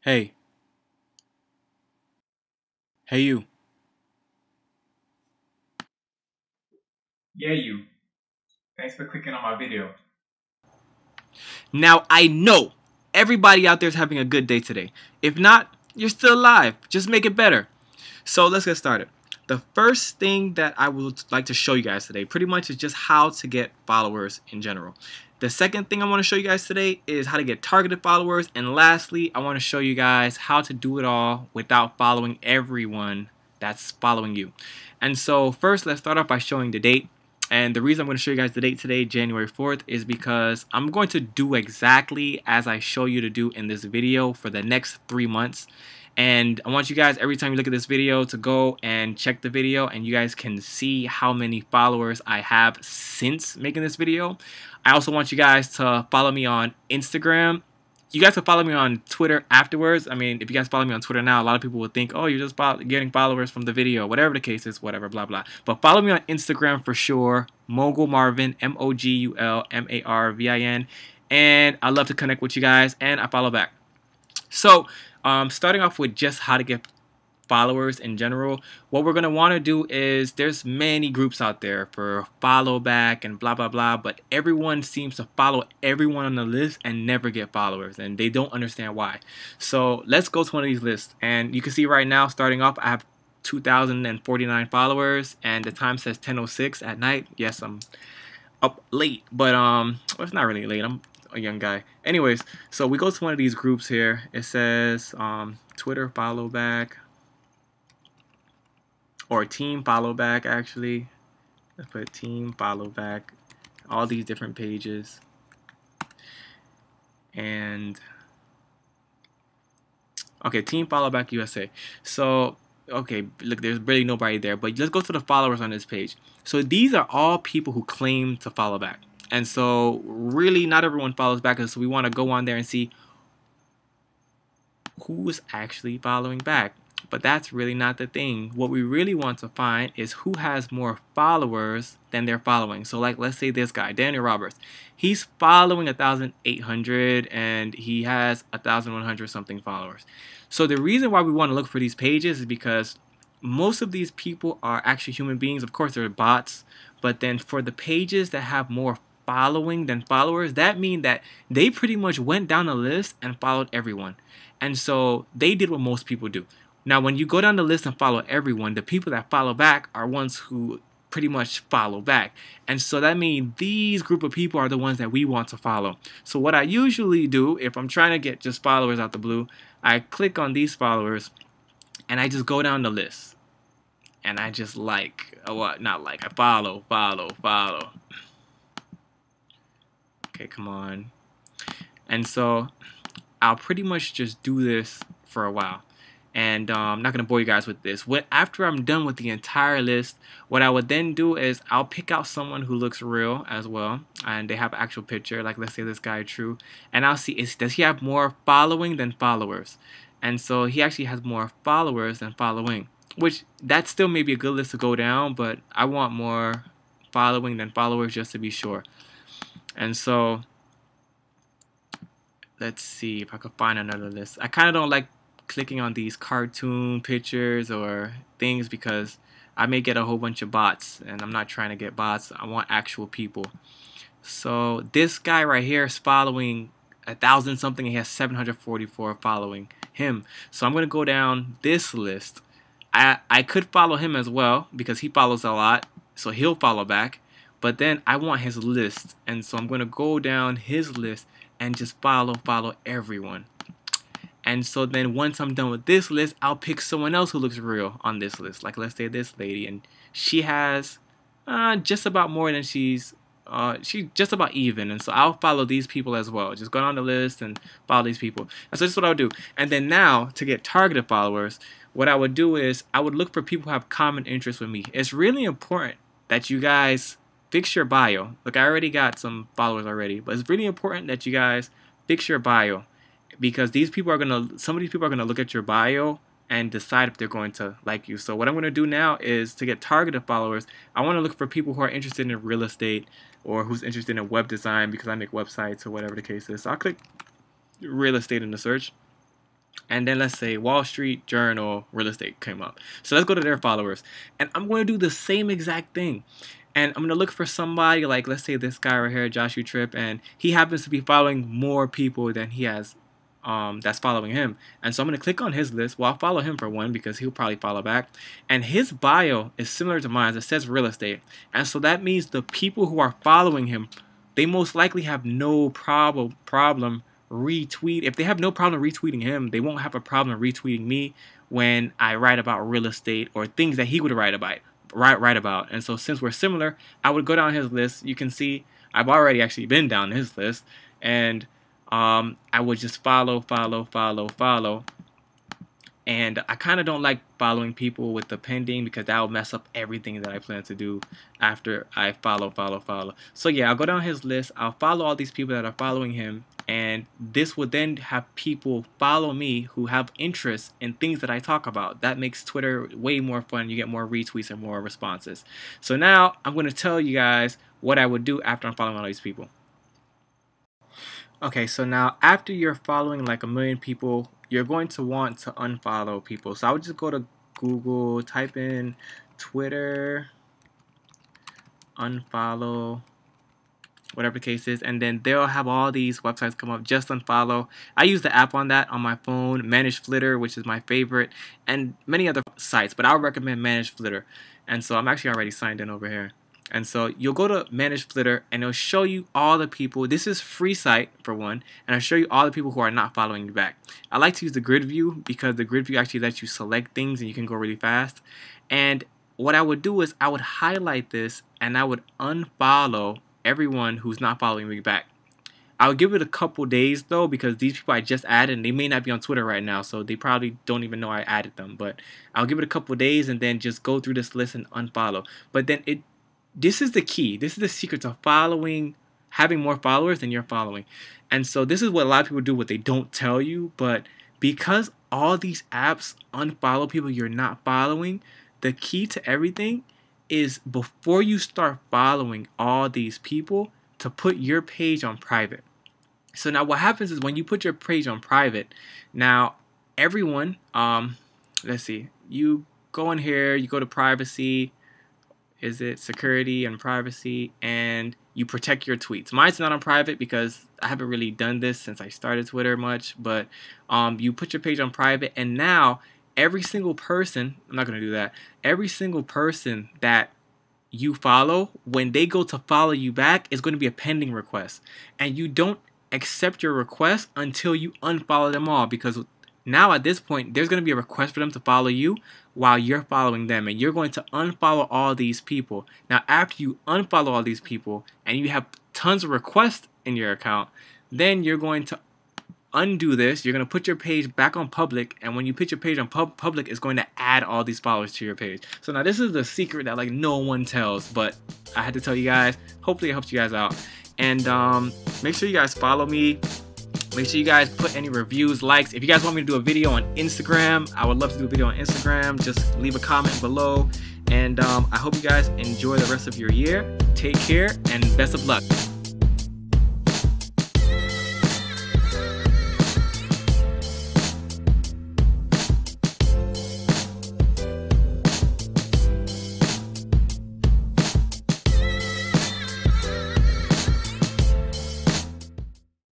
Hey, hey you. Yeah, you. Thanks for clicking on my video. Now I know everybody out there is having a good day today. If not, you're still alive. Just make it better. So let's get started. The first thing that I would like to show you guys today pretty much is just how to get followers in general. The second thing I want to show you guys today is how to get targeted followers. And lastly, I want to show you guys how to do it all without following everyone that's following you. And so first, let's start off by showing the date. And the reason I'm going to show you guys the date today, January 4th, is because I'm going to do exactly as I show you to do in this video for the next 3 months. And I want you guys, every time you look at this video, to go and check the video and you guys can see how many followers I have since making this video. I also want you guys to follow me on Instagram. You guys can follow me on Twitter afterwards. I mean, if you guys follow me on Twitter now, a lot of people would think, oh, you're just getting followers from the video. Whatever the case is, whatever, blah, blah. But follow me on Instagram for sure. Mogul Marvin, MOGULMARVIN. And I love to connect with you guys, and I follow back. So, starting off with just how to get followers in general, what we're going to want to do is there's many groups out there for follow back and blah blah blah, but everyone seems to follow everyone on the list and never get followers, and they don't understand why. So let's go to one of these lists, and you can see right now, starting off, I have 2,049 followers, and the time says 10:06 at night. Yes, I'm up late, but well, it's not really late. I'm a young guy. Anyways, so we go to one of these groups here. It says Twitter follow back, or team follow back, actually. Let's put team follow back. All these different pages. And okay, team follow back USA. So okay, look, there's really nobody there, but let's go to the followers on this page. So these are all people who claim to follow back. And so really not everyone follows back, so we want to go on there and see who's actually following back. But that's really not the thing. What we really want to find is who has more followers than they're following. So like, let's say this guy, Daniel Roberts. He's following 1,800 and he has 1,100 something followers. So the reason why we want to look for these pages is because most of these people are actually human beings. Of course, they're bots. But then for the pages that have more following than followers, that means that they pretty much went down the list and followed everyone. And so they did what most people do. Now, when you go down the list and follow everyone, the people that follow back are ones who pretty much follow back. And so that means these group of people are the ones that we want to follow. So what I usually do, if I'm trying to get just followers out the blue, I click on these followers and I just go down the list. And I just like, what, not like, I follow. Okay, come on. And so I'll pretty much just do this for a while. And I'm not going to bore you guys with this. After I'm done with the entire list, what I would then do is I'll pick out someone who looks real as well, and they have an actual picture, like let's say this guy True, and I'll see, does he have more following than followers? And so he actually has more followers than following, which that still may be a good list to go down, but I want more following than followers just to be sure. And so let's see if I could find another list. I kind of don't like clicking on these cartoon pictures or things because I may get a whole bunch of bots, and I'm not trying to get bots. I want actual people. So this guy right here is following 1,000 something. He has 744 following him. So I'm going to go down this list. I could follow him as well because he follows a lot, so he'll follow back. But then I want his list, and so I'm going to go down his list and just follow everyone. And so then once I'm done with this list, I'll pick someone else who looks real on this list. Like let's say this lady, and she has just about more than she's just about even. And so I'll follow these people as well. Just go down the list and follow these people. And so this is what I'll do. And then now to get targeted followers, what I would do is I would look for people who have common interests with me. It's really important that you guys fix your bio. Look, I already got some followers already, but it's really important that you guys fix your bio, because some of these people are gonna look at your bio and decide if they're going to like you. So what I'm gonna do now is to get targeted followers, I want to look for people who are interested in real estate or who's interested in web design because I make websites or whatever the case is. So I'll click real estate in the search, and then let's say Wall Street Journal real estate came up. So let's go to their followers, and I'm going to do the same exact thing. And I'm gonna look for somebody like, let's say this guy right here, Joshua Tripp, and he happens to be following more people than he has that's following him. And so I'm gonna click on his list. Well, I'll follow him for one because he'll probably follow back. And his bio is similar to mine. It says real estate, and so that means the people who are following him, they most likely have no problem retweet. If they have no problem retweeting him, they won't have a problem retweeting me when I write about real estate or things that he would write about. And so since we're similar, I would go down his list. You can see I've already actually been down his list, and I would just follow, and I kind of don't like following people with the pending because that will mess up everything that I plan to do after I follow. So yeah, I'll go down his list. I'll follow all these people that are following him, and this would then have people follow me who have interest in things that I talk about. That makes Twitter way more fun. You get more retweets and more responses. So now I'm going to tell you guys what I would do after I'm following all these people. Okay, so now after you're following like 1,000,000 people, you're going to want to unfollow people. So I would just go to Google, type in Twitter, unfollow, whatever the case is, and then they'll have all these websites come up. Just unfollow. I use the app on that on my phone, Manage Flitter, which is my favorite, and many other sites, but I would recommend Manage Flitter. And so I'm actually already signed in over here. And so you'll go to Manage Flitter, and it'll show you all the people. This is free site for one, and I'll show you all the people who are not following you back. I like to use the grid view because the grid view actually lets you select things and you can go really fast. And what I would do is I would highlight this and I would unfollow everyone who's not following me back. I'll give it a couple days though, because these people I just added, and they may not be on Twitter right now, so they probably don't even know I added them. But I'll give it a couple days and then just go through this list and unfollow. But then this is the key. This is the secret to having more followers than you're following. And so this is what a lot of people do, what they don't tell you. But because all these apps unfollow people you're not following, the key to everything is before you start following all these people, to put your page on private. So now what happens is when you put your page on private, now everyone, let's see, you go in here, you go to privacy, is it security and privacy, and you protect your tweets. Mine's not on private because I haven't really done this since I started Twitter much, but you put your page on private, and now every single person, I'm not going to do that, every single person that you follow, when they go to follow you back, is going to be a pending request. And you don't accept your request until you unfollow them all, because now at this point, there's going to be a request for them to follow you while you're following them, and you're going to unfollow all these people. Now, after you unfollow all these people and you have tons of requests in your account, then you're going to undo this. You're going to put your page back on public, and when you put your page on public, it's going to add all these followers to your page. So now this is the secret that like no one tells, but I had to tell you guys. Hopefully it helps you guys out. And make sure you guys follow me. Make sure you guys put any reviews, likes. If you guys want me to do a video on Instagram, I would love to do a video on Instagram. Just leave a comment below. And I hope you guys enjoy the rest of your year. Take care and best of luck.